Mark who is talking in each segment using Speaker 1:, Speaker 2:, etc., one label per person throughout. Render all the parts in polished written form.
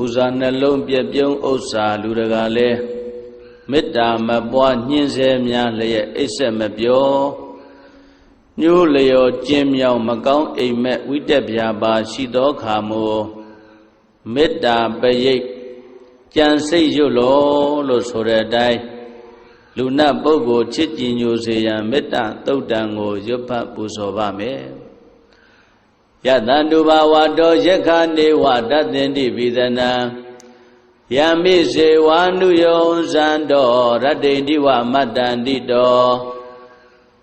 Speaker 1: ပူဇာနှလုံးပြပြုံးဥစ္စာလူတကာလဲမေတ္တာမပွားညှင်းဆဲများလျက်အိပ်ဆက်မပြောညှိုးလျော်ကျင်းမြောင်မကောင်းအိမ်မက်ဝိတက်ပြာပါရှိသောခါမို့မေတ္တာပရိတ်ကြံစိတ်ရွတ်လို့ဆိုတဲ့အတိုင်းလူနတ်ပုဂ္ဂိုလ်ချစ်ကြည်ညိုစေရန်မေတ္တာသုတ်တံကိုရွတ်ဖတ်ပူဇော်ပါမယ်ယတန္တုဘာဝတောယက္ခနေဝတသင်္တိပိသနံယမိစေဝါနုယောဇန္တောရတ္တိတိဝမတ္တန္တိတော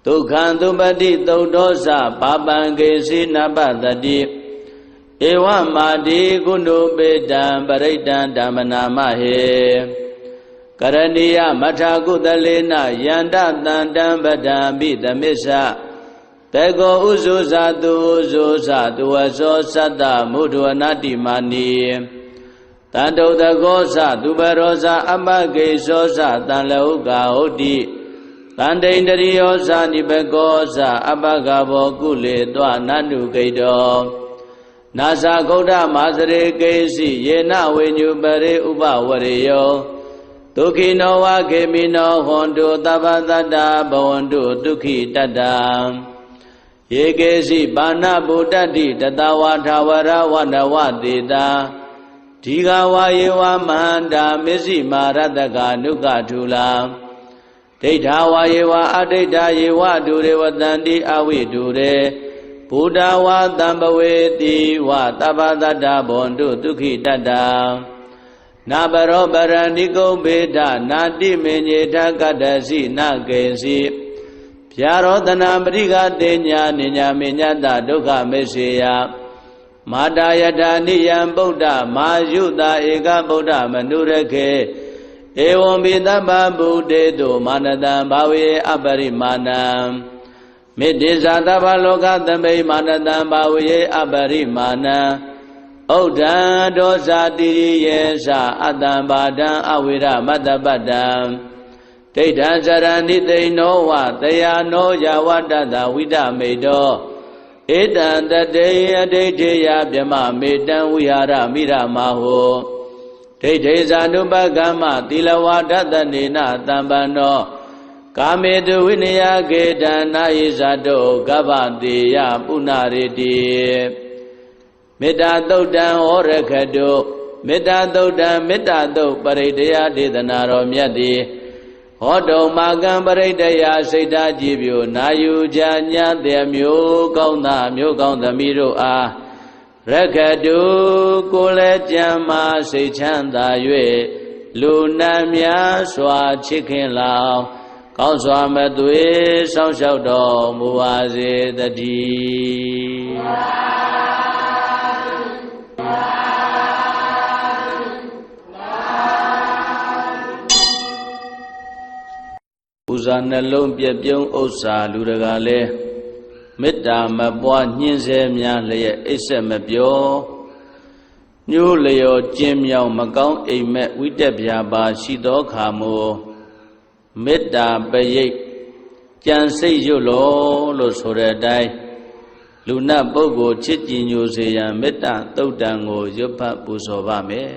Speaker 1: ဒုက္ခံသုပတိသုတ်သောသပါပံကေစီနပတတိဧဝမာတိကုဏုပေတံပရိတံဓမ္မနာမဟေကရဏီယမထာကုသလေနယန္တတန္တံပဒံပိသမစ္ဆတေကောဥဇုဇာတုဥဇုဇာတုဝသောသတ္တမုဒ္ဒဝနာတိမာနီတန္တုတကောသသူပရောဇာအပကေသောသတံလဟုကာဟုတ်တိတန္တိန္တရိယောဇာနိဘကောသအပကဘောကုလေတောနန္တုဂိတောနာဇာဂௌဒမာစရေကေစီယေနဝေညုပရေဥပဝရေယောဒုက္ခိနောဝခေမိနောဟွန်တုသဗ္ဗတတ္တဘဝန္တုဒုက္ခိတတ္တယေကေစီပါဏဗုဒ္ဓတိတတဝါထာဝရဝနဝတေတာဒီဃဝါယေဝမန္တာမစ္စည်းမာရတကနုကထုလာဒိဋ္ဌဝါယေဝအဒိဋ္ဌယေဝဒုရေဝတန္တိအဝိဒုရေဘုဒ္ဓဝါတံပဝေတိဝသဗ္ဗတတ္တဘဝန္တုဒုက္ခိတတ္တနာပရောပရဏိကုဘေဒနာတိမေညေထကတ္တစီနကေစီဗျာရောတနာပရိကတေညာနိညာမေညတဒုက္ခမေစေယမာတာယထာနိယံဗုဒ္ဓမာယုတာဧကဗုဒ္ဓမနုရခေဧဝံပိသဗ္ဗဗုဒေတုမာနတံဘာဝေအပရိမာဏံမေတ္တိဇာသဗ္ဗလောကသမိမာနတံဘာဝေအပရိမာဏံဩဒံဒောဇာတိယေသအတ္တံဘာဒံအဝိရမတ္တပတ္တံဒိဋ္ဌံစရဏိသိဏောဝတယာနောယဝတ္တတဝိတမေတောဧတံတတေအဒိဋ္ဌေယဗြမမေတံဝိဟာရမိရမဟောဒိဋ္ဌေဇာနုပကမ္မသီလဝါဒတနေနတံပန္နောကာမေတုဝိနယကေတံနာယိဇာတောကဗ္ဗတေယပုဏ္ဏရေတိမေတ္တာသုတ်တံဩရခတုမေတ္တာသုတ်တံမေတ္တာသုတ်ပရိတ္တယဒေသနာတော်မြတ်သည်ဟောတုံမာကံပရိတ္တယစိတ်ဓာကြည်ပြိုနာယူကြညာတဲ့မျိုးကောင်းသားမျိုးကောင်းသမီးတို့အားရခတုကိုယ်လည်းကြံမာစိတ်ချမ်းသာ၍လူနာများစွာချစ်ခင်လောင်ကောင်းစွာမသွေစောင့်ရှောက်တော်မူပါစေတည်းပူဇာနှလုံးပြပြုံးဥစ္စာလူတကာလဲမေတ္တာမပွားညှင်းဆဲများလျက်အိပ်ဆက်မပြောညှိုးလျော်ကျင်းမြောင်မကောင်းအိမ်မက်ဝိတက်ပြာပါရှိသောခါမို့မေတ္တာပရိတ်ကြံစိတ်ရွတ်လို့ဆိုတဲ့အတိုင်းလူနတ်ပုဂ္ဂိုလ်ချစ်ကြည်ညိုစေရန်မေတ္တာသုတ်တံကိုရွတ်ဖတ်ပူဇော်ပါမယ်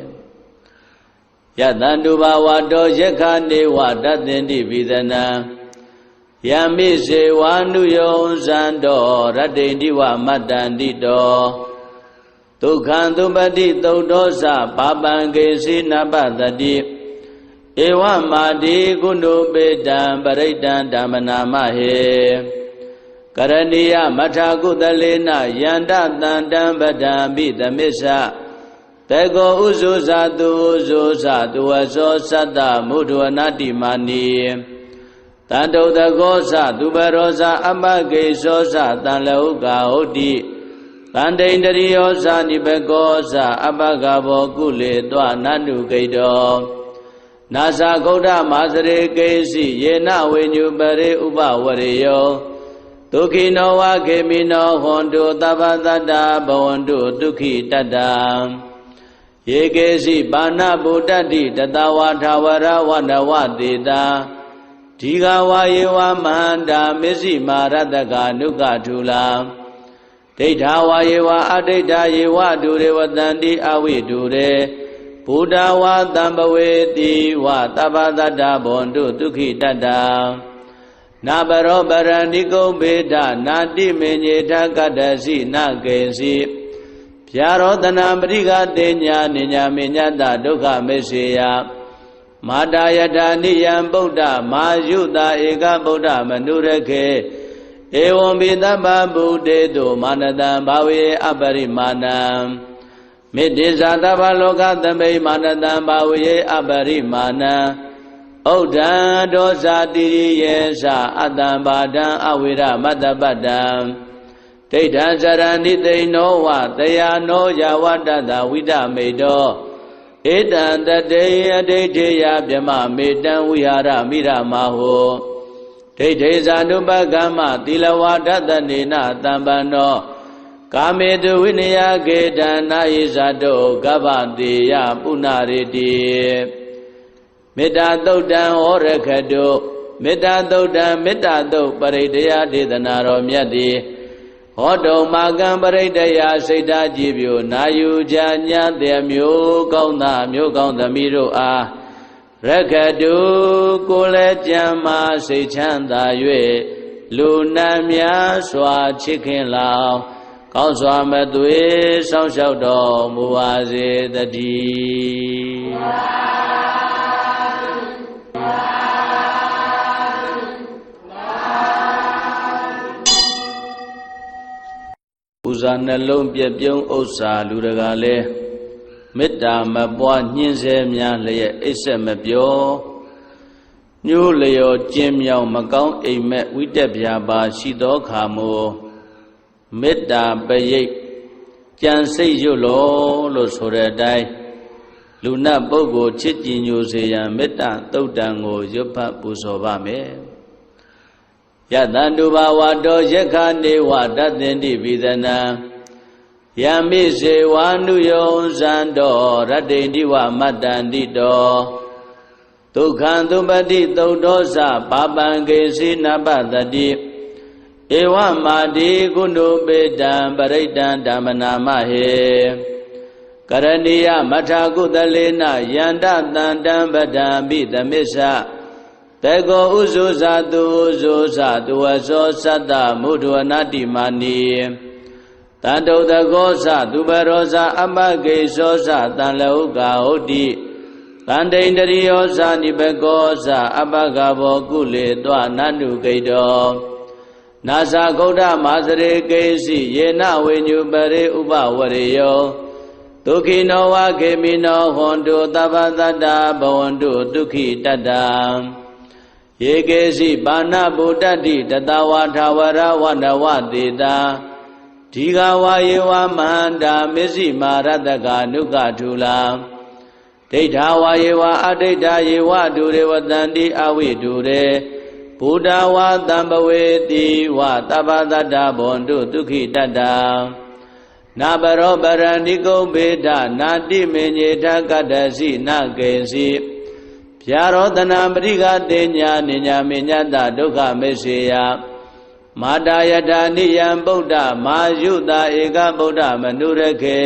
Speaker 1: ယတန္တုဘာဝတောယက္ခနေဝတသင်္တိပိသနံယမိစေဝါနုယောဇန္တောရတ္တိတိဝမတ္တန္တိတောဒုက္ခံသုပတိသုတ်သောသပါပံကေစီနပတတိဧဝမာတိကုဏုပေတံပရိတံဓမ္မနာမဟေကရဏီယမထာကုသလေနယန္တတန္တံပဒံပိသမစ္ဆတေကောဥဇုဇာတုဥဇုဇာတုဝသောသတ္တမုဒ္ဒဝနာတိမာနီတန္တုတကောသသူပရောဇာအပကေသောသတံလဟုကာဟုတ်တိတန္တိန္တရိယောဇာနိဘကောသအပကဘောကုလေတောနန္တုဂိတောနာဇာဂௌဒမာစရေကေစီယေနဝေညုပရေဥပဝရေယောဒုက္ခိနောဝခေမိနောဟွန်တုသဗ္ဗတတ္တဘဝန္တုဒုက္ခိတတ္တယေကေစီပါဏဗုဒ္ဓတိတတဝါထာဝရဝနဝတေတာဒီဃဝါယေဝမန္တာမစ္စည်းမာရတကနုကထုလာဒိဋ္ဌဝါယေဝအဒိဋ္ဌယေဝဒုရေဝတန္တိအဝိဒုရေ ဗုဒ္ဓဝါတံပဝေတိဝသဗ္ဗတတ္တဘွန်တုဒုက္ခိတတ္တနာပရောပရဏိကုံဘေဒနာတိမေညေထကတ္တစီနကေစီဗျာရောတနာပရိကတေညာနိညာမေညတဒုက္ခမေစေယမာတာယထာနိယံဗုဒ္ဓမာယုတာဧကဗုဒ္ဓမနုရခေဧဝံဘိသဗ္ဗဗုတေတုမာနတံဘာဝေအပရိမာဏံမေတ္တိဇာတဗ္ဗလောကသမိမာနတံဘာဝေအပရိမာဏံဩဒံဒောဇာတိရိယေသအတ္တံဘာဒံအဝိရမတ္တပတ္တံဒိဋ္ဌံဇရဏိသိနောဝတယာနောယဝတ္တတဝိဒမေတောဧတံတတေယဒိဋ္ဌိယဗြမမေတံဝိဟာရမိရမဟောဒိဋ္ဌိဇာနုပကမ္မသီလဝါဒတနေနတံပန္နောကာမေတုဝိနယကေတံနာယိဇာတောကဗ္ဗတေယပုဏ္ဏရေတိမေတ္တာသုတ်တံဩရခတုမေတ္တာသုတ်တံမေတ္တာသုတ်ပရိဒယဒေသနာတော်မြတ်သည်ဟောတုံမာကံပရိဒယစိတ်ဓာကြည်ပြိုနာယူကြညာတဲ့မျိုးကောင်းသားမျိုးကောင်းသမီးတို့အားရခတုကိုယ်လည်းကြံမာစိတ်ချမ်းသာ၍လူနာများစွာချစ်ခင်လောင်ကောင်းစွာမသွေစောင့်ရှောက်တော်မူပါစေတည်းပူဇာနှလုံးပြည့်ပြုံးဥစ္စာလူတကာလဲမေတ္တာမပွားညှင်းဆဲများလျက်အိပ်ဆက်မပြောညိုးလျော်ကျင်းမြောင်မကောင်းအိမ်မက်ဝိတက်ပြာပါရှိသောခါမို့မေတ္တာပရိတ်ကြံစိတ်ရွတ်လို့ဆိုတဲ့အတိုင်းလူနတ်ပုဂ္ဂိုလ်ချစ်ကြည်ညိုစေရန်မေတ္တာသုတ်တံကိုရွတ်ဖတ်ပူဇော်ပါမယ်ယတန္တုဘာဝတောယက္ခနေဝတသင်္တိပိသနံယမိစေဝါနုယောဇံတော်ရတ္တိတိဝမတ္တန္တိတောဒုက္ခံသုပတိသုတ်သောသပါပံကေစီနပတတိဧဝမာတိကုဏုပေတံပရိတံဓမ္မနာမဟေကရဏီယမထာကုသလေနယန္တတန္တံပဒံပိသမစ္ဆတေကောဥဇုဇာတုဥဇုဇာတုဝသောသတ္တမုဒ္ဒဝနာတိမာနီတန္တုတကောသသူပရောဇာအပကေသောသတံလဟုကာဟုတ်တိတန္တိန္တရိယောဇာနိဘကောသအပကဘောကုလေတွနန္တုကိတောနာဇာဂௌဒမာစရေကေစီယေနဝိညုပရေဥပဝရေယောဒုက္ခိနောဝခေမိနောဟွန်တုသဗ္ဗတတ္တဘဝန္တုဒုက္ခိတတ္တယေကေစီပါဏဗုဒ္ဓတိတတဝါထာဝရဝနဝတေတာဒီဃဝါယေဝမန္တာမစ္စည်းမာရတကနုကထုလာဒိဋ္ဌာဝါယေဝအဒိဋ္ဌာယေဝဒုရေဝတန္တိအဝိဒုရေဗုဒ္ဓဝါတံပဝေတိဝသဗ္ဗတတ္တဘွန်တုဒုက္ခိတတ္တနာပရောပရဏိကုံဘေဒနာတိမေညေထကတ္တစီနကေစီဗျာရောတနာပရိကတေညာနိညာမေညတဒုက္ခမေစေယမာတာယထာနိယံဗုဒ္ဓမာယုတာဧကဗုဒ္ဓမနုရခေ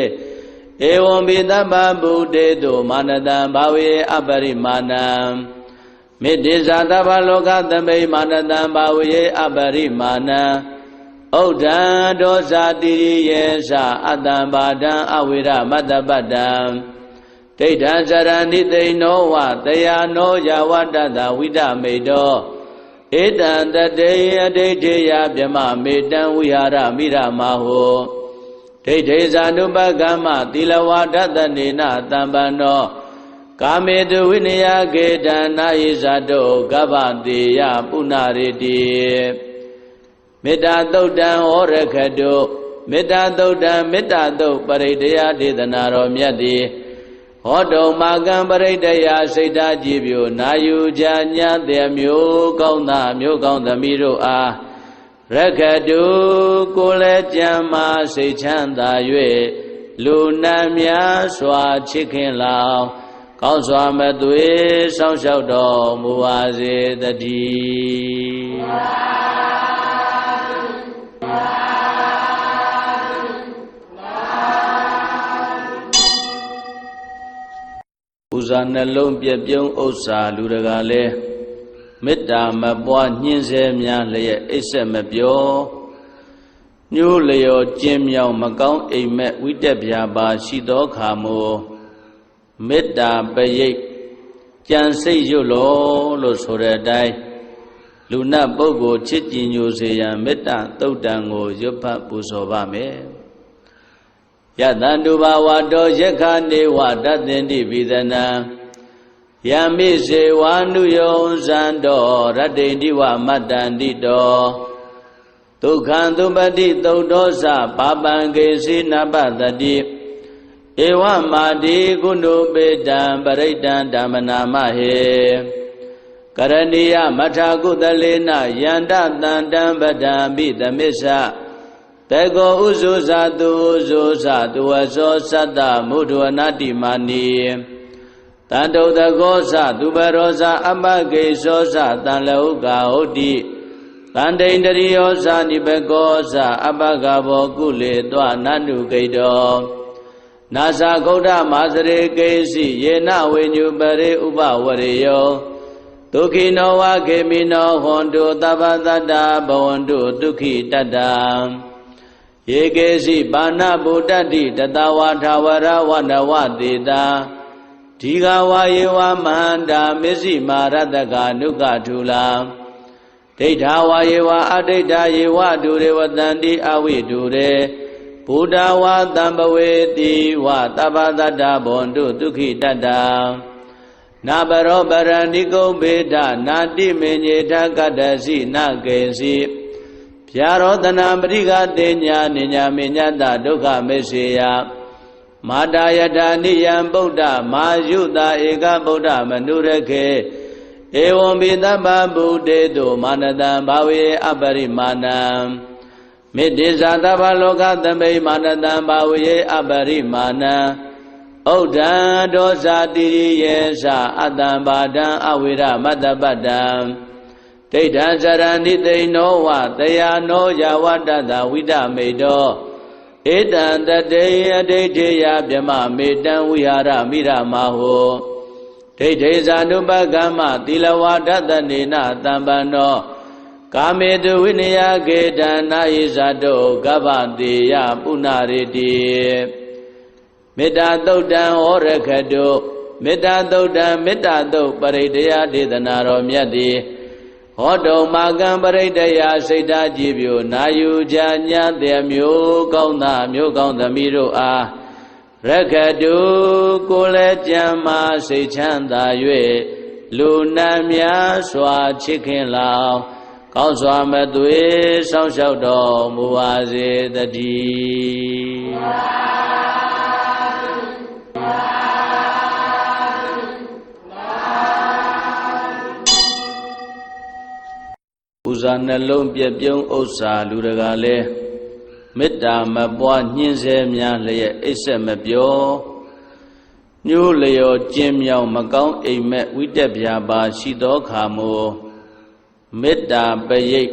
Speaker 1: ဧဝံဘိသဗ္ဗဗုတေတုမာနတံဘာဝေအပရိမာဏံမေတ္တိဇာတဗ္ဗလောကသမိမာနတံဘာဝေအပရိမာဏံဩဒံဒောဇာတိရိယေသအတ္တံဘာဒံအဝိရမတ္တပတ္တံဒိဋ္ဌံဇရဏိသိနောဝတယာနောယဝတ္တတဝိဒမေတောဧတံတတေယဒိဋ္ဌိယဗြမမေတံဝိဟာရမိရမဟောဒိဋ္ဌိဇာနုပကမ္မသီလဝါဒတနေနတံပန္နောကာမေတုဝိနယကေတံနာယိဇာတောကဗ္ဗတေယပုဏ္ဏရေတိမေတ္တာသုတ်တံဩရခတုမေတ္တာသုတ်တံမေတ္တာသုတ်ပရိဒယဒေသနာတော်မြတ်သည်ဟောတုံမာကံပရိဒယစိတ်ဓာကြည်ပြိုနာယူကြညာတဲ့မျိုးကောင်းသားမျိုးကောင်းသမီးတို့အားရခတုကိုယ်လည်းကြံမာစိတ်ချမ်းသာ၍လူနာများစွာချစ်ခင်လောင်ကောင်းစွာမသွေစောင့်ရှောက်တော်မူပါစေတည်း ပူဇာနှလုံးပြပြုံးဥစ္စာလူတကာလဲမေတ္တာမပွားညှင်းဆဲများလျက်အိပ်ဆက်မပြောညှိုးလျော်ကျင်းမြောင်မကောင်းအိမ်မက်ဝိတက်ပြာပါရှိသောခါမို့မေတ္တာပရိတ်ကြံစိတ်ရွတ်လို့ဆိုတဲ့အတိုင်းလူနတ်ပုဂ္ဂိုလ်ချစ်ကြည်ညိုစေရန်မေတ္တာသုတ်တံကိုရွတ်ဖတ်ပူဇော်ပါမယ်ယတံတုဘာဝတောယက္ခနေဝတသင်္တိပိသနံယမိစေဝါနုယောဇံတော်ရတ္တိတိဝမတ္တန္တိတောဒုက္ခံသုပတိသုတ်သောသပါပံကေစီနပတတိဧဝမာတိကုဏုပေတံပရိတံဓမ္မနာမဟေကရဏီယမထာကုသလေနယန္တတန္တံပဒံပိသမစ္ဆတေကောဥဇုဇာတုဥဇုဇာတုဝသောသတ္တမုဒ္ဒဝနာတိမာနီတန္တုတကောသသူပရောဇာအပကေသောသတံလဟုကာဟုတ်တိတန္တိန္တရိယောဇာနိဘကောသအပကဘောကုလေတောနန္တုဂိတောနာဇာဂௌဒမာစရေကေစီယေနဝိညုပရေဥပဝရေယောဒုက္ခိနောဝခေမိနောဟွန်တုသဗ္ဗတတ္တဘဝန္တုဒုက္ခိတတ္တယေကေစီပါဏဗုဒ္ဓတိတတဝါထာဝရဝနဝတေတာဒီဃဝါယေဝမဟန္တာမစ္စည်းမာရတကနုကထုလာဒိဋ္ဌာဝါယေဝအဒိဋ္ဌာယေဝဒုရေဝတန္တိအဝိဒုရေဘုဒ္ဓဝါတံပဝေတိဝသဗ္ဗတတ္တဘဝန္တုဒုက္ခိတတ္တနာပရောပရဏိကုဘေဒနာတိမေညေထကတ္တစီနကေစီဗျာရောတနာပရိကတေညာနိညာမေညတဒုက္ခမေစေယမာတာယထာနိယံဗုဒ္ဓမာယုတာဧကဗုဒ္ဓမနုရခေဧဝံပိသဗ္ဗဗုတေတုမာနတံဘာဝေအပရိမာဏံမေတ္တိဇာသဗ္ဗလောကသမိမာနတံဘာဝေအပရိမာဏံဥဒ္ဒံဒောဇာတိရိယေသအတ္တံဘာဒံအဝိရမတ္တပတ္တံဒိဋ္ဌံစရဏိသိနောဝတယာနောယဝတ္တတဝိဒမေတောဧတံတတေအဒိဋ္ဌေယဗြမမေတံဝိဟာရမိရမဟောဒိဋ္ဌေဇာနုပကမ္မသီလဝါဒတနေနတံပန္နောကာမေတုဝိနယကေတံနာယိဇာတောကဗ္ဗတေယပုဏ္ဏရေတိမေတ္တာသုတ်တံဩရခတုမေတ္တာသုတ်တံမေတ္တာသုတ်ပရိတ္တယဒေသနာတော်မြတ်သည်ဟောတုံမာကံပရိတ္တယစိတ်ဓာကြည်ပြိုနာယူကြညာတဲ့မျိုးကောင်းသားမျိုးကောင်းသမီးတို့အားရခတုကိုယ်လည်းကြံမာစိတ်ချမ်းသာ၍လူနာများစွာချစ်ခင်လောင်ကောင်းစွာမသွေစောင့်ရှောက်တော်မူပါစေတည်းပူဇာနှလုံးပြပြုံးဥစ္စာလူတကာလဲမေတ္တာမပွားညှင်းဆဲများလျက်အိပ်ဆက်မပြောညှိုးလျော်ကျင်းမြောင်မကောင်းအိမ်မက်ဝိတက်ပြာပါရှိသောခါမို့မေတ္တာပရိတ်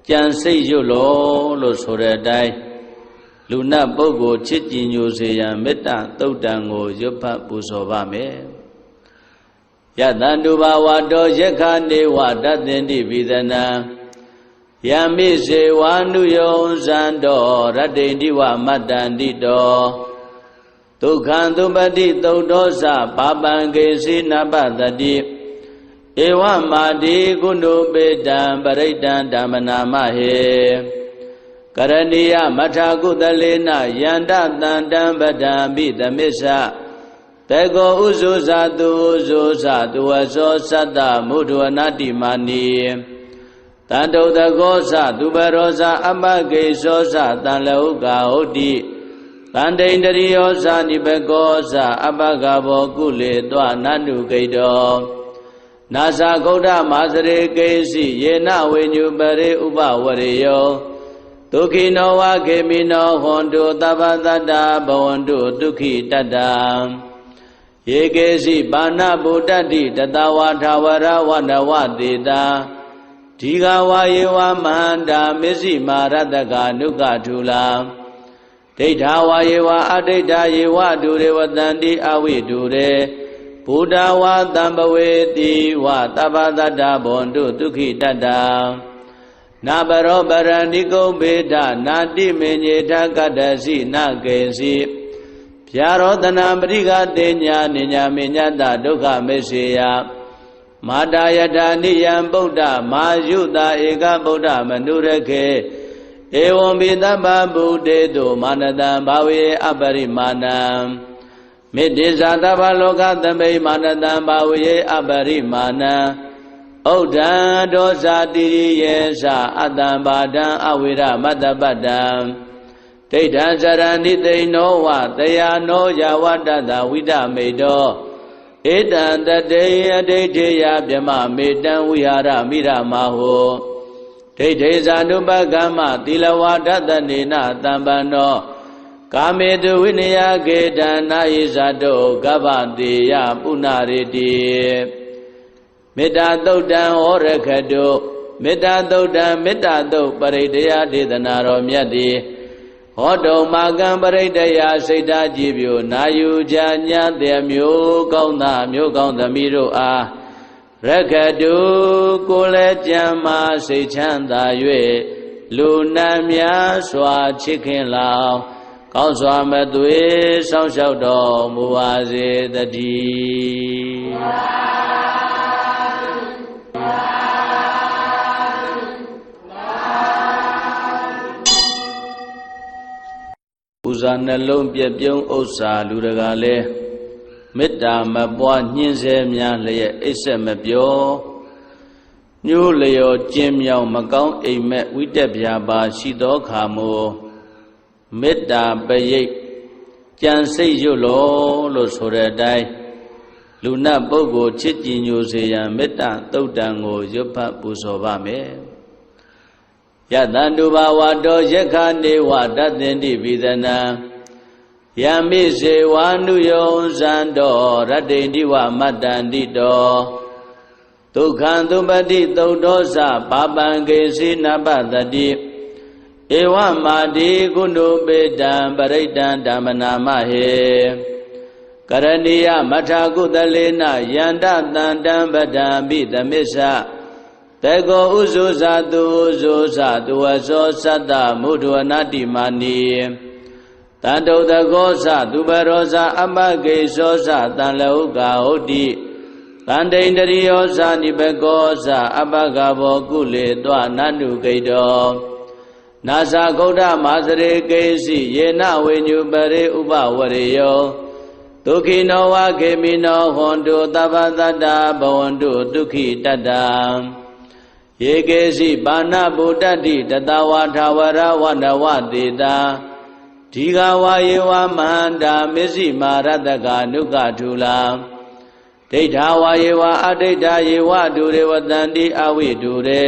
Speaker 1: ကြံစိတ်ရွတ်လို့ဆိုတဲ့အတိုင်းလူနတ်ပုဂ္ဂိုလ်ချစ်ကြည်ညိုစေရန်မေတ္တာသုတ်တံကိုရွတ်ဖတ်ပူဇော်ပါမယ်ယတံတုဘာဝတောယက္ခနေဝတသင်္တိပိသနံယမိစေဝါနုယောဇံတော်ရတ္တိတိဝမတ္တန္တိတောဒုက္ခံသုပတိသုတ်သောသပါပံကေစီနပတတိဧဝမာတိကုဏုပေတံပရိတံဓမ္မနာမဟေကရဏီယမထာကုသလေနယန္တတန္တံပဒံပိသမစ္ဆတေကောဥဇုဇာတုဥဇုဇာတုဝသောသတ္တမုဒ္ဒဝနာတိမာနီတန္တုတကောသသူပရောဇာအပကေသောသတံလဟုကာဟုတ်တိတန္တိန္တရိယောဇာနိဘကောသအပကဘောကုလေတောနန္တုဂိတောနာဇာဂௌဒမာစရေကေစီယေနဝိညုပရေဥပဝရေယောဒုက္ခိနောဝခေမိနောဟွန်တုသဗ္ဗတတ္တဘဝန္တုဒုက္ခိတတ္တယေကေစီပါဏဗုဒ္ဓတိတတဝါထာဝရဝနဝတေတာဒီဃဝါယေဝမဟန္တာမစ္စည်းမာရတကနုကထုလာဒိဋ္ဌာဝါယေဝအဒိဋ္ဌာယေဝဒုရေဝတန္တိအဝိဒုရေ ဗုဒ္ဓဝါတံပဝေတိဝသဗ္ဗတတ္တဘွန်တုဒုက္ခိတတ္တနာပရောပရဏိကုဗေဒနာတိမေညေထကတ္တစီနကေစီဗျာရောတနာပရိကတေညာနိညာမေညတဒုက္ခမေစေယမာတာယထာနိယံဗုဒ္ဓမာယုတာဧကဗုဒ္ဓမနုရခေဧဝံဘိတပ္ပဗုဒေတုမာနတံဘာဝေအပရိမာဏံမေတ္တိဇာတဗ္ဗလောကသမိမာနတံဘာဝေအပရိမာဏံဩဒံဒောဇာတိရိယေသအတ္တံဘာဒံအဝိရမတ္တပတ္တံဒိဋ္ဌံဇရဏိသိနောဝတယာနောယဝတ္တတဝိဒမေတောဧတံတတေယဒိဋ္ဌိယဗြမမေတံဝိဟာရမိရမဟောဒိဋ္ဌိဇာနုပကမ္မသီလဝါဒတနေနတံပန္နောကာမေတုဝိနယကေတံနာယိဇာတောကဗ္ဗတေယပုဏ္ဏရေတိမေတ္တာသုတ်တံဩရခတုမေတ္တာသုတ်တံမေတ္တာသုတ်ပရိတ္တယဒေသနာတော်မြတ်တိဟောတုံမာကံပရိတ္တယစိတ်ဓာကြည်ပြိုနာယူကြညာတဲ့မျိုးကောင်းသားမျိုးကောင်းသမီးတို့အားရခတုကိုယ်လည်းကြံမာစိတ်ချမ်းသာ၍လူနာများစွာချစ်ခင်လောင်ကောင်းစွာမသွေစောင့်ရှောက်တော်မူပါစေတည်းပူဇာနှလုံးပြည့်ပြုံးဥစ္စာလူတကာလဲမေတ္တာမပွားညှင်းဆဲများလျက်အိပ်ဆက်မပြောညှိုးလျော်ကျင်းမြောင်မကောင်းအိမ်မက်ဝိတက်ပြာပါရှိသောခါမို့မေတ္တာပရိတ်ကြံစိတ်ရွတ်လို့ဆိုတဲ့အတိုင်းလူနတ်ပုဂ္ဂိုလ်ချစ်ကြည်ညိုစေရန်မေတ္တာသုတ်တံကိုရွတ်ဖတ်ပူဇော်ပါမယ်ယတန္တုဘာဝတောယက္ခနေဝတသင်္တိပိသနံယမိစေဝါနုယောဇံတော်ရတ္တိတိဝမတ္တန္တိတောဒုက္ခံသုပတိသုတ်သောသပါပံကေစီနပတတိဧဝမာတိကုဏုပေတံပရိတံဓမ္မနာမဟေကရဏီယမထာကုသလေနယန္တတန္တံပဒံပိသမစ္ဆတေကောဥဇုဇာတုဥဇုဇာတုဝသောသတ္တမုဒ္ဒဝနာတိမာနီတန္တုတကောသသူပရောဇာအပကေသောသတံလဟုကာဟုတ်တိတန္တိန္တရိယောဇာနိဘကောသအပကဘောကုလေတွနန္တုကိတောနာဇာဂௌဒမာစရေကေစီယေနဝိညုပရေဥပဝရေယောဒုက္ခိနောဝခေမိနောဟွန်တုသဗ္ဗတတ္တဘဝန္တုဒုက္ခိတတ္တယေကေစီပါဏဗုဒ္ဓတိတတဝါထာဝရဝနဝတေတာဒီဃဝါယေဝမန္တာမစ္စည်းမာရတကနုကထုလာဒိဋ္ဌာဝါယေဝအဒိဋ္ဌာယေဝဒုရေဝတန္တိအဝိဒုရေ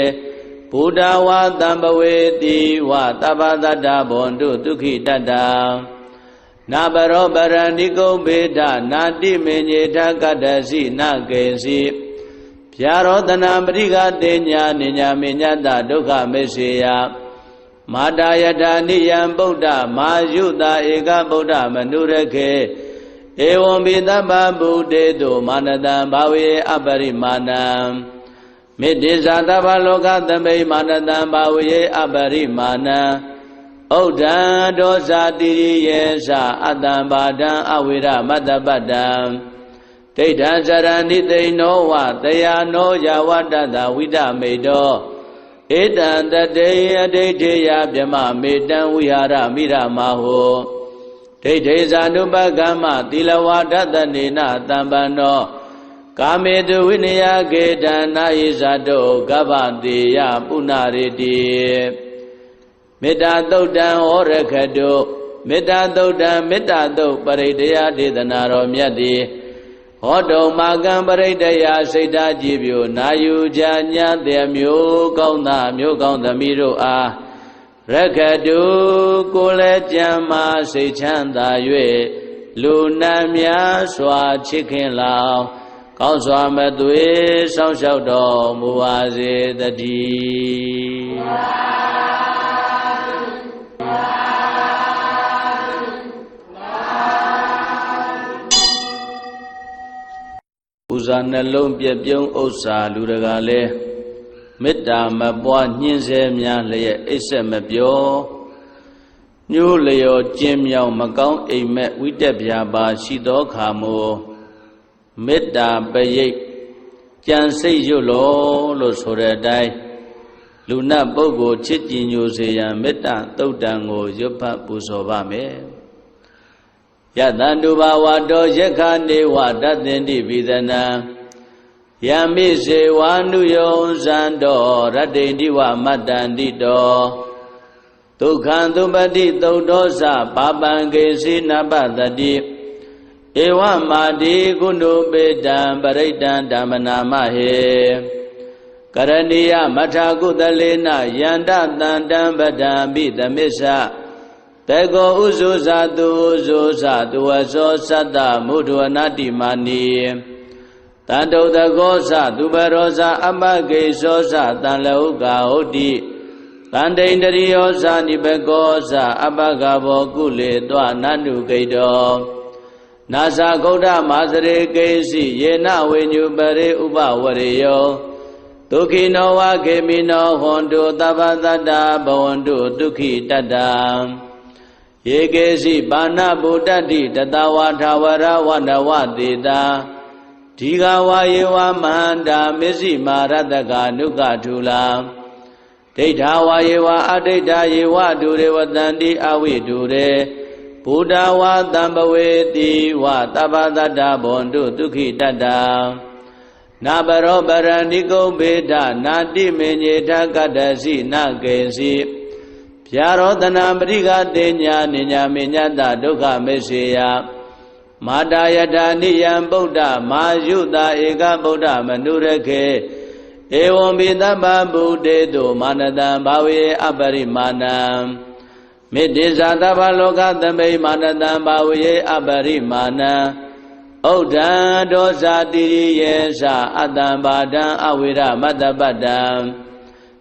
Speaker 1: ဗုဒ္ဓဝါတံပဝေတိဝသဗ္ဗတတ္တဘွန်တုဒုက္ခိတတ္တနာပရောပရဏိကုဗေဒနာတိမေညေထကတ္တစီနကေစီဗျာရောတနာပရိကတေညာနိညာမေညတဒုက္ခမေစေယမာတာယထာနိယံဗုဒ္ဓမာယုတာဧကဗုဒ္ဓမနုရခေဧဝံဘိတပ္ပဗုဒေတုမာနတံဘာဝေအပရိမာဏံမေတ္တိဇာတဗ္ဗလောကသမိမာနတံဘာဝေအပရိမာဏံဩဒံဒောဇာတိရိယေသအတ္တံဘာဒံအဝိရမတ္တပတ္တံဒိဋ္ဌံဇရဏိသိနောဝတယာနောယဝတ္တတဝိဒမေတောဧတံတတေယဒိဋ္ဌိယဗြမမေတံဝိဟာရမိရမဟောဒိဋ္ဌိဇာနုပကမ္မသီလဝါဒတနေနတံပန္နောကာမေတုဝိနယကေတံနာယိဇာတောကဗ္ဗတေယပုဏ္ဏရေတိမေတ္တာသုတ်တံဩရခတုမေတ္တာသုတ်တံမေတ္တာသုတ်ပရိတ္တယဒေသနာတော်မြတ်တိဟောတုံမာကံပရိတ္တယစိတ်ဓာကြည်ပြိုနာယူကြညာတဲ့မျိုးကောင်းသားမျိုးကောင်းသမီးတို့အားရခတုကိုယ်လည်းကြံမာစိတ်ချမ်းသာ၍လူနာများစွာချစ်ခင်လောင်ကောင်းစွာမသွေစောင့်ရှောက်တော်မူပါစေတည်း ဥဇာနှလုံးပြပြုံးဥစ္စာလူတကာလဲမေတ္တာမပွားညှင်းဆဲများလျက်အိပ်ဆက်မပြောညှိုးလျော်ကျင်းမြောင်မကောင်းအိမ်မက်ဝိတက်ပြာပါရှိသောခါမို့မေတ္တာပရိတ်ကြံစိတ်ရွတ်လို့ဆိုတဲ့အတိုင်းလူနတ်ပုဂ္ဂိုလ်ချစ်ကြည်ညိုစေရန်မေတ္တာသုတ်တံကိုရွတ်ဖတ်ပူဇော်ပါမယ်ယတန္တုဘာဝတောယက္ခနေဝတသင်္တိပိသနံယမိစေဝါနုယောဇန္တောရတ္တိတိဝမတ္တန္တိတောဒုက္ခံသုပတိသုတ်သောသပါပံကေစီနပတတိဧဝမာတိကုဏုပေတံပရိတံဓမ္မနာမဟေကရဏီယမထာကုသလေနယန္တတန္တံပဒံပိသမစ္ဆတေကောဥဇုဇာတုဥဇုဇာတုဝသောသတ္တမုဒ္ဒဝနာတိမာနီတန္တုတကောသသူပရောဇာအပကေသောသတံလဟုကာဟုတ်တိတန္တိန္တရိယောဇာနိဘကောသအပကဘောကုလေတောနန္တုဂိတောနာဇာဂௌဒမာစရေကေစီယေနဝိညုပရေဥပဝရေယောဒုက္ခိနောဝခေမိနောဟွန်တုသဗ္ဗတတ္တဘဝန္တုဒုက္ခိတတ္တယေကေစီပါဏဗုဒ္ဓတိတတဝါထာဝရဝနဝတေတာဒီဃဝါယေဝမဟန္တာမစ္စည်းမာရတကနုကထုလာဒိဋ္ဌာဝါယေဝအဒိဋ္ဌာယေဝဒုရေဝတန္တိအဝိဒုရေဘုဒ္ဓဝါတံပဝေတိဝသဗ္ဗတတ္တဘဝန္တုဒုက္ခိတတ္တနာပရောပရဏိကုဗေဒနာတိမေညေထကတ္တစီနကေစီဗျာရောတနာပရိကတေညာနိညာမေညတဒုက္ခမေစေယမာတာယထာနိယံဗုဒ္ဓမာယုတာဧကဗုဒ္ဓမနုရခေဧဝံပိသဗ္ဗဗုတေတုမာနတံဘာဝေအပရိမာဏံမေတ္တိဇာသဗ္ဗလောကသမိမာနတံဘာဝေအပရိမာဏံဥဒ္ဒံဒောဇာတိရိယေသအတ္တံဘာဒံအဝိရမတ္တပတ္တံ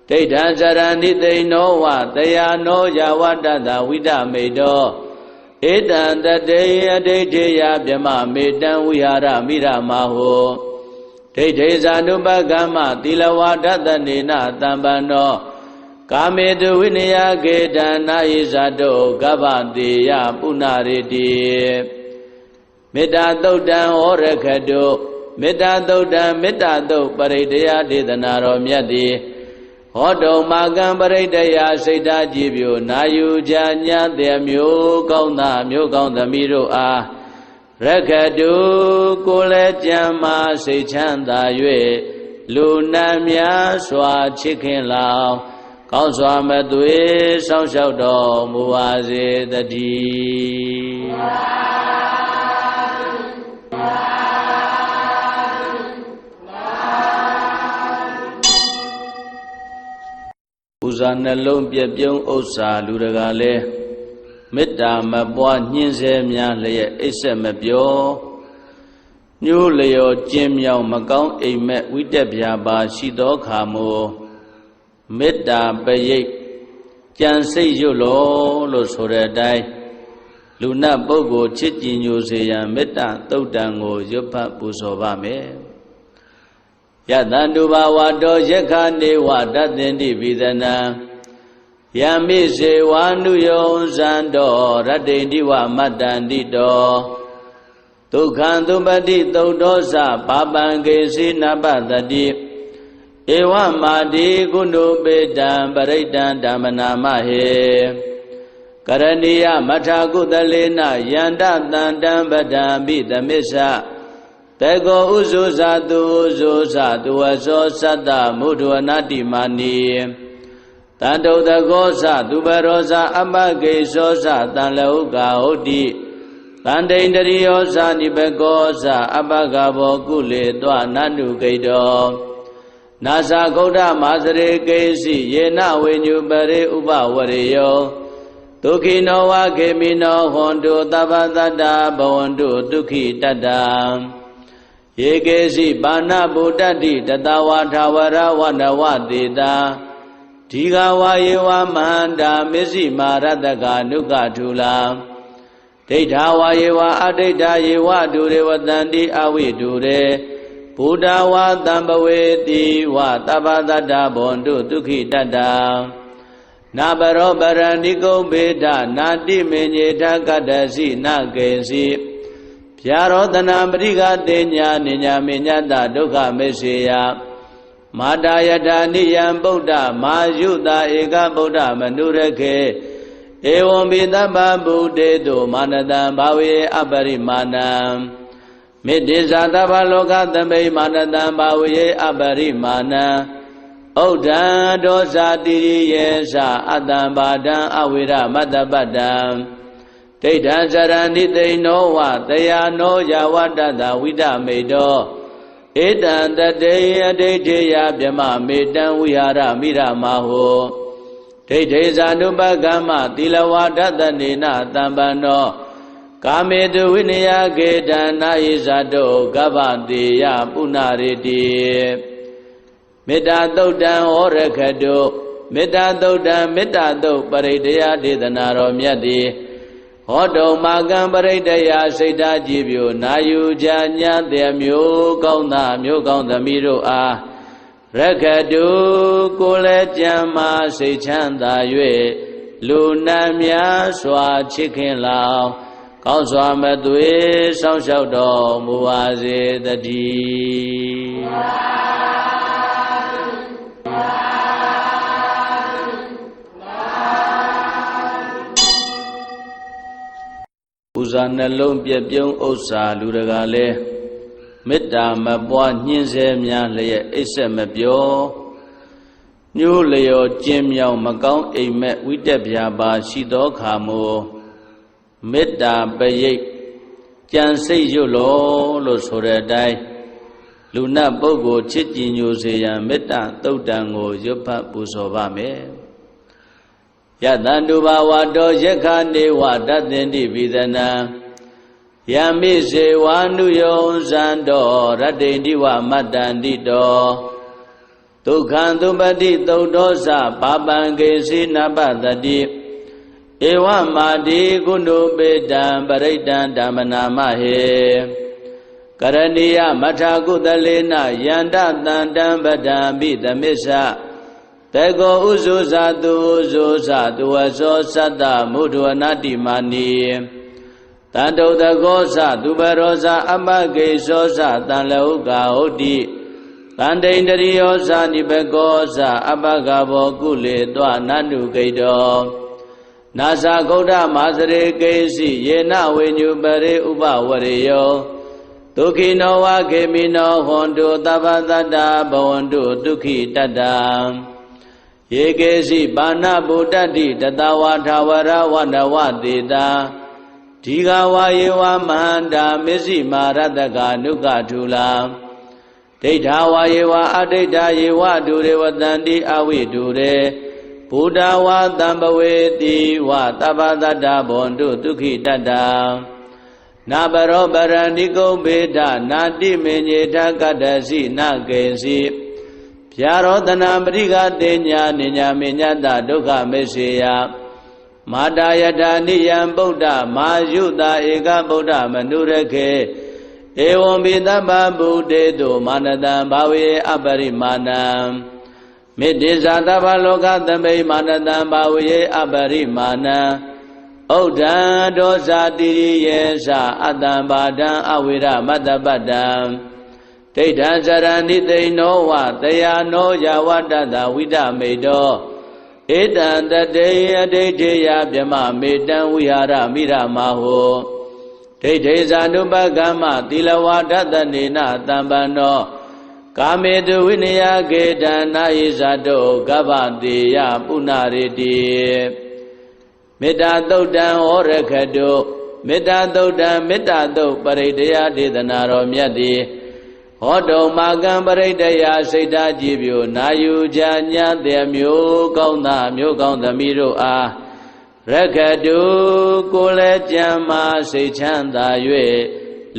Speaker 1: ဒိဋ္ဌံစရဏိသိနောဝတယာနောယဝတ္တတဝိတမေတောဧတံတတေအဒိဋ္ဌေယဗြမမေတံဝိဟာရမိရမဟောဒိဋ္ဌေဇာနုပကမ္မသီလဝါဒတနေနတံပန္နောကာမေတုဝိနယကေတံနာယိဇာတောကဗ္ဗတေယပုဏ္ဏရေတိမေတ္တာသုတ်တံဩရခတုမေတ္တာသုတ်တံမေတ္တာသုတ်ပရိတယဒေသနာတော်မြတ်သည်ဟောတုံမာကံပရိတယစိတ်ဓာကြည်ပြိုနာယူကြညာတဲ့မျိုးကောင်းသားမျိုးကောင်းသမီးတို့အားရခတုကိုယ်လည်းကြံမာစိတ်ချမ်းသာ၍လူနာများစွာချစ်ခင်လောင်ကောင်းစွာမသွေစောင့်ရှောက်တော်မူပါစေတည်းဥဇာနှလုံးပြပြုံးဥစ္စာလူတကာလဲမေတ္တာမပွားညှင်းဆဲများလျက်အိပ်ဆက်မပြောညှိုးလျော်ကျင်းမြောင်မကောင်းအိမ်မက်ဝိတက်ပြာပါရှိသောခါမို့မေတ္တာပရိတ်ကြံစိတ်ရွတ်လို့ဆိုတဲ့အတိုင်းလူနတ်ပုဂ္ဂိုလ်ချစ်ကြည်ညိုစေရန်မေတ္တာသုတ်တံကိုရွတ်ဖတ်ပူဇော်ပါမယ်ယတန္တုဘာဝတောယက္ခနေဝတသင်္တိပိသနံယမိစေဝါနုယောဇန္တောရတ္တိတိဝမတ္တန္တိတောဒုက္ခံသုပတိသုတ်သောသပါပံကေစီနပတတိဧဝမာတိကုဏုပေတံပရိတံဓမ္မနာမဟေကရဏီယမထာကုသလေနယန္တတန္တံပဒံပိသမစ္ဆတေကောဥဇုဇာတုဥဇုဇာတုဝသောသတ္တမုဒ္ဒဝနာတိမာနီတန္တုတကောသသူပရောဇာအပကေသောသတံလဟုကာဟုတ်တိတန္တိန္တရိယောဇာနိဘကောသအပကဘောကုလေတောနန္တုဂိတောနာဇာဂௌဒမာစရေကေစီယေနဝိညုပရေဥပဝရေယောဒုက္ခိနောဝခေမိနောဟွန်တုသဗ္ဗတတ္တဘဝန္တုဒုက္ခိတတ္တယေကေစီပါဏဗုဒ္ဓတိတတဝါထာဝရဝနဝတေတာဒီဃဝါယေဝမဟန္တာမစ္စည်းမာရတကနုကထုလာဒိဋ္ဌာဝါယေဝအဒိဋ္ဌာယေဝဒုရေဝတန္တိအဝိဒုရေ ဗုဒ္ဓဝါတံပဝေတိဝသဗ္ဗတတ္တဘွန်တုဒုက္ခိတတ္တနာပရောပရဏိကုဗေဒနာတိမေညေထကတ္တစီနကေစီဗျာရောတနာပရိကတေညာနိညာမေညတဒုက္ခမေစေယမာတာယထာနိယံဗုဒ္ဓမာယုတာဧကဗုဒ္ဓမနုရခေဧဝံဘိတပ္ပဗုဒ္ဓေတုမာနတံဘာဝေအပရိမာဏံမေတ္တိဇာတဗ္ဗလောကသမိမာနတံဘာဝေအပရိမာဏံဩဒံဒောဇာတိရိယေသအတ္တံဘာဒံအဝိရမတ္တပတ္တံဒိဋ္ဌံဇရဏိသိနောဝတယာနောယဝတ္တတဝိဒမေတောဧတံတတေယဒိဋ္ဌိယဗြမမေတံဝိဟာရမိရမဟောဒိဋ္ဌိဇာနုပကမ္မသီလဝါဒတနေနတံပန္နောကာမေတုဝိနယကေတံနာယိဇာတောကဗ္ဗတေယပုဏ္ဏရေတိမေတ္တာသုတ်တံဩရခတုမေတ္တာသုတ်တံမေတ္တာသုတ်ပရိဒယဒေသနာတော်မြတ်တိဟောတုံမာကံပရိဒယစိတ်ဓာကြည်ပြိုနာယူကြညာတဲ့မျိုးကောင်းသားမျိုးကောင်းသမီးတို့အားရခတုကိုယ်လည်းကြံမာစိတ်ချမ်းသာ၍လူနာများစွာချစ်ခင်လောင်ကောင်းစွာမသွေစောင့်ရှောက်တော်မူပါစေတည်းပူဇာနှလုံးပြည့်ပြုံးဥစ္စာလူတကာလဲမေတ္တာမပွားညှင်းဆဲများလျက်အိပ်ဆက်မပြောညှိုးလျော်ကျင်းမြောင်မကောင်းအိမ်မက်ဝိတက်ပြာပါရှိသောခါမို့မေတ္တာပရိတ်ကြံစိတ်ရွတ်လို့ဆိုတဲ့အတိုင်းလူနတ်ပုဂ္ဂိုလ်ချစ်ကြည်ညိုစေရန်မေတ္တာသုတ်တံကိုရွတ်ဖတ်ပူဇော်ပါမယ်ယတန္တုဘာဝတောယက္ခနေဝတတ္တင်တိပိသနံယမိစေဝါနုယောဇံတော်ရတ္တိတိဝမတ္တန္တိတောဒုက္ခံသုပတိသုတ်သောသပါပံကေစီနပတတိဧဝမာတိကုဏုပေတံပရိတံဓမ္မနာမဟေကရဏီယမထာကုသလေနယန္တတန္တံပဒံပိသမစ္ဆတေကောဥဇုဇာတုဥဇုဇာတုဝသောသတ္တမုဒ္ဒဝနာတိမာနီတန္တုတကောသသူပရောဇာအပကေသောသတံလဟုကာဟုတ်တိတန္တိန္တရိယောဇာနိဘကောသအပကဘောကုလေတွနန္တုကိတောနာဇာဂௌဒမာစရေကေစီယေနဝိညုပရေဥပဝရေယောဒုက္ခိနောဝခေမိနောဟွန်တုသဗ္ဗတတ္တဘဝန္တုဒုက္ခိတတ္တယေကေစီပါဏဗုဒ္ဓတိတတဝါထာဝရဝနဝတေတာဒီဃဝါယေဝမန္တာမစ္စည်းမာရတကနုကထုလာဒိဋ္ဌာဝါယေဝအဒိဋ္ဌာယေဝဒုရေဝတန္တိအဝိဒုရေဗုဒ္ဓဝါတံပဝေတိဝသဗ္ဗတတ္တဘွန်တုဒုက္ခိတတ္တနာပရောပရဏိကုဗေဒနာတိမေညေထကတ္တစီနကေစီဗျာရောတနာပရိကတေညာနိညာမေညတဒုက္ခမေစေယမာတာယထာနိယံဗုဒ္ဓမာယုတာဧကဗုဒ္ဓမနုရခေဧဝံဘိတပ္ပဗုဒ္ဓေတုမာနတံဘာဝေအပရိမာဏံမေတ္တိဇာတဗ္ဗလောကသမိမာနတံဘာဝေအပရိမာဏံဩဒံဒောဇာတိရိယေသအတ္တံဘာဒံအဝိရမတ္တပတ္တံဒိဋ္ဌံဇရဏိသိနောဝတယာနောယဝတ္တတဝိဒမေတောဧတံတတေယဒိဋ္ဌိယဗြမမေတံဝိဟာရမိရမဟောဒိဋ္ဌိဇာနုပကမ္မသီလဝါဒတနေနတံပန္နောကာမေတုဝိနယကေတံနာယိဇာတောကဗ္ဗတေယပုဏ္ဏရေတိမေတ္တာသုတ်တံဩရခတုမေတ္တာသုတ်တံမေတ္တာသုတ်ပရိဒယဒေသနာတော်မြတ်တိဟောတုံမာကံပရိဒယစိတ်ဓာကြည်ပြိုနာယူကြညာတဲ့မျိုးကောင်းသားမျိုးကောင်းသမီးတို့အားရခတုကိုယ်လည်းကြံမာစိတ်ချမ်းသာ၍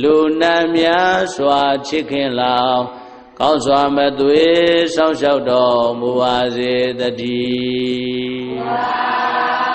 Speaker 1: လူနာများစွာချစ်ခင်လောင်ကောင်းစွာမသွေစောင့်ရှောက်တော်မူပါစေတည်း